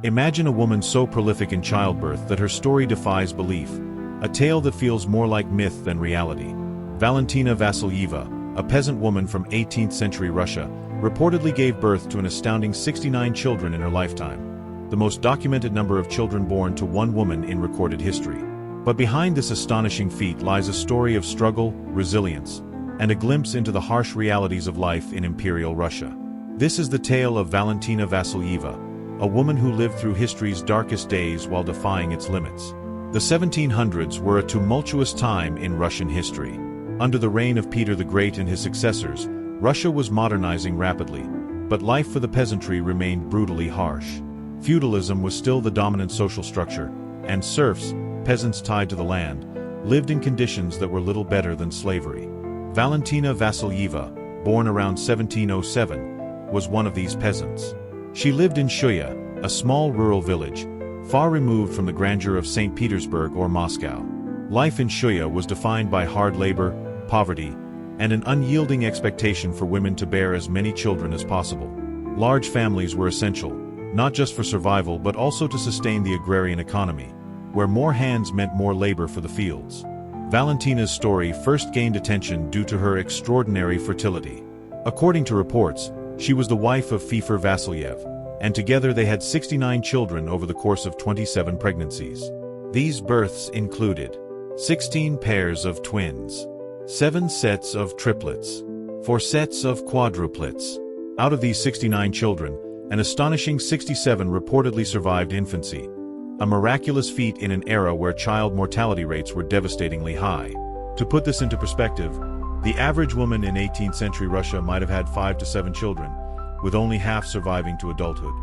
Imagine a woman so prolific in childbirth that her story defies belief, a tale that feels more like myth than reality. Valentina Vassilyeva, a peasant woman from 18th century Russia, reportedly gave birth to an astounding 69 children in her lifetime, the most documented number of children born to one woman in recorded history. But behind this astonishing feat lies a story of struggle, resilience, and a glimpse into the harsh realities of life in Imperial Russia. This is the tale of Valentina Vassilyeva, a woman who lived through history's darkest days while defying its limits. The 1700s were a tumultuous time in Russian history. Under the reign of Peter the Great and his successors, Russia was modernizing rapidly, but life for the peasantry remained brutally harsh. Feudalism was still the dominant social structure, and serfs, peasants tied to the land, lived in conditions that were little better than slavery. Valentina Vassilyeva, born around 1707, was one of these peasants. She lived in Shuya, a small rural village, far removed from the grandeur of St. Petersburg or Moscow. Life in Shuya was defined by hard labor, poverty, and an unyielding expectation for women to bear as many children as possible. Large families were essential, not just for survival but also to sustain the agrarian economy, where more hands meant more labor for the fields. Valentina's story first gained attention due to her extraordinary fertility. According to reports, she was the wife of Feofor Vassilyev, and together they had 69 children over the course of 27 pregnancies. These births included 16 pairs of twins, 7 sets of triplets, 4 sets of quadruplets. Out of these 69 children, an astonishing 67 reportedly survived infancy, a miraculous feat in an era where child mortality rates were devastatingly high. To put this into perspective, the average woman in 18th century Russia might have had 5 to 7 children, with only half surviving to adulthood.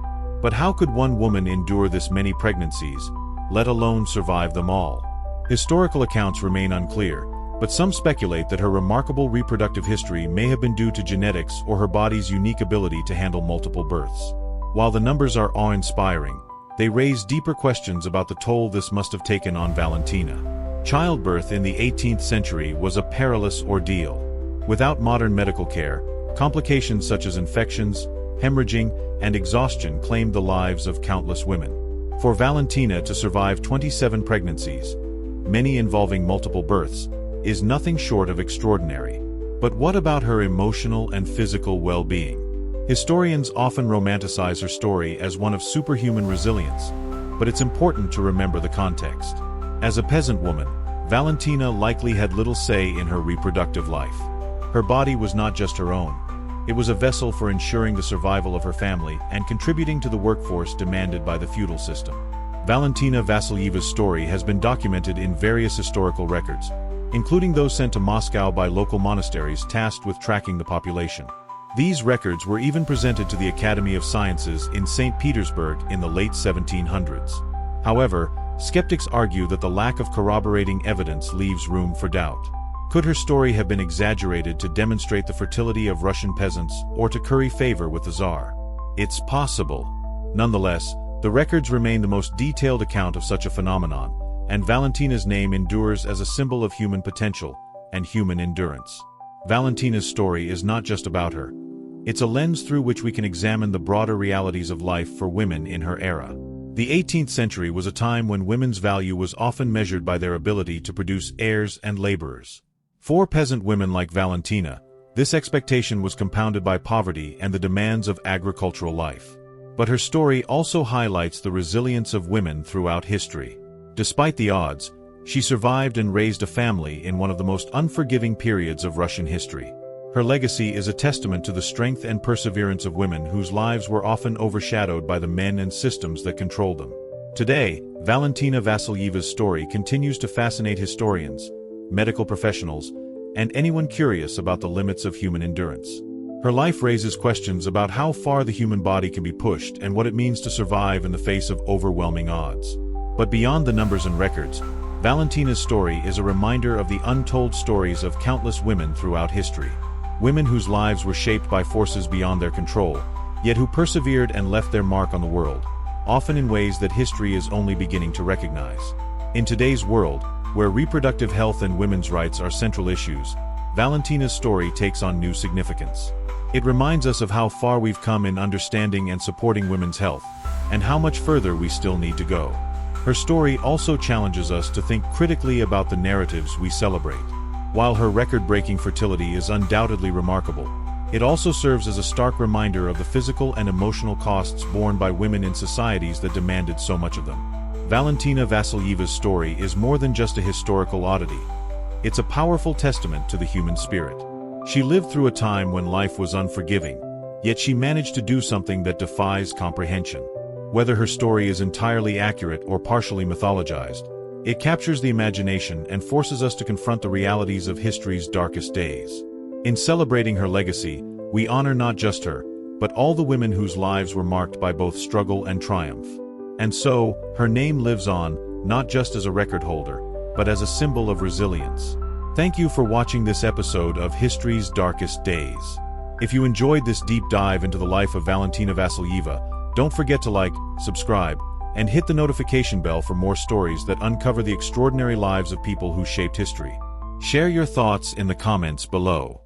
But how could one woman endure this many pregnancies, let alone survive them all? Historical accounts remain unclear, but some speculate that her remarkable reproductive history may have been due to genetics or her body's unique ability to handle multiple births. While the numbers are awe-inspiring, they raise deeper questions about the toll this must have taken on Valentina. Childbirth in the 18th century was a perilous ordeal. Without modern medical care, complications such as infections, hemorrhaging, and exhaustion claimed the lives of countless women. For Valentina to survive 27 pregnancies, many involving multiple births, is nothing short of extraordinary. But what about her emotional and physical well-being? Historians often romanticize her story as one of superhuman resilience, but it's important to remember the context. As a peasant woman, Valentina likely had little say in her reproductive life. Her body was not just her own. It was a vessel for ensuring the survival of her family and contributing to the workforce demanded by the feudal system. Valentina Vassilyeva's story has been documented in various historical records, including those sent to Moscow by local monasteries tasked with tracking the population. These records were even presented to the Academy of Sciences in St. Petersburg in the late 1700s. However, skeptics argue that the lack of corroborating evidence leaves room for doubt. Could her story have been exaggerated to demonstrate the fertility of Russian peasants or to curry favor with the Tsar? It's possible. Nonetheless, the records remain the most detailed account of such a phenomenon, and Valentina's name endures as a symbol of human potential and human endurance. Valentina's story is not just about her. It's a lens through which we can examine the broader realities of life for women in her era. The 18th century was a time when women's value was often measured by their ability to produce heirs and laborers. For peasant women like Valentina, this expectation was compounded by poverty and the demands of agricultural life. But her story also highlights the resilience of women throughout history. Despite the odds, she survived and raised a family in one of the most unforgiving periods of Russian history. Her legacy is a testament to the strength and perseverance of women whose lives were often overshadowed by the men and systems that controlled them. Today, Valentina Vassilyeva's story continues to fascinate historians, medical professionals, and anyone curious about the limits of human endurance. Her life raises questions about how far the human body can be pushed and what it means to survive in the face of overwhelming odds. But beyond the numbers and records, Valentina's story is a reminder of the untold stories of countless women throughout history. Women whose lives were shaped by forces beyond their control, yet who persevered and left their mark on the world, often in ways that history is only beginning to recognize. In today's world, where reproductive health and women's rights are central issues, Valentina's story takes on new significance. It reminds us of how far we've come in understanding and supporting women's health, and how much further we still need to go. Her story also challenges us to think critically about the narratives we celebrate. While her record-breaking fertility is undoubtedly remarkable, it also serves as a stark reminder of the physical and emotional costs borne by women in societies that demanded so much of them. Valentina Vassilyeva's story is more than just a historical oddity. It's a powerful testament to the human spirit. She lived through a time when life was unforgiving, yet she managed to do something that defies comprehension. Whether her story is entirely accurate or partially mythologized, it captures the imagination and forces us to confront the realities of history's darkest days. In celebrating her legacy, we honor not just her, but all the women whose lives were marked by both struggle and triumph. And so, her name lives on, not just as a record holder, but as a symbol of resilience. Thank you for watching this episode of History's Darkest Days. If you enjoyed this deep dive into the life of Valentina Vassilyeva, don't forget to like, subscribe, and hit the notification bell for more stories that uncover the extraordinary lives of people who shaped history. Share your thoughts in the comments below.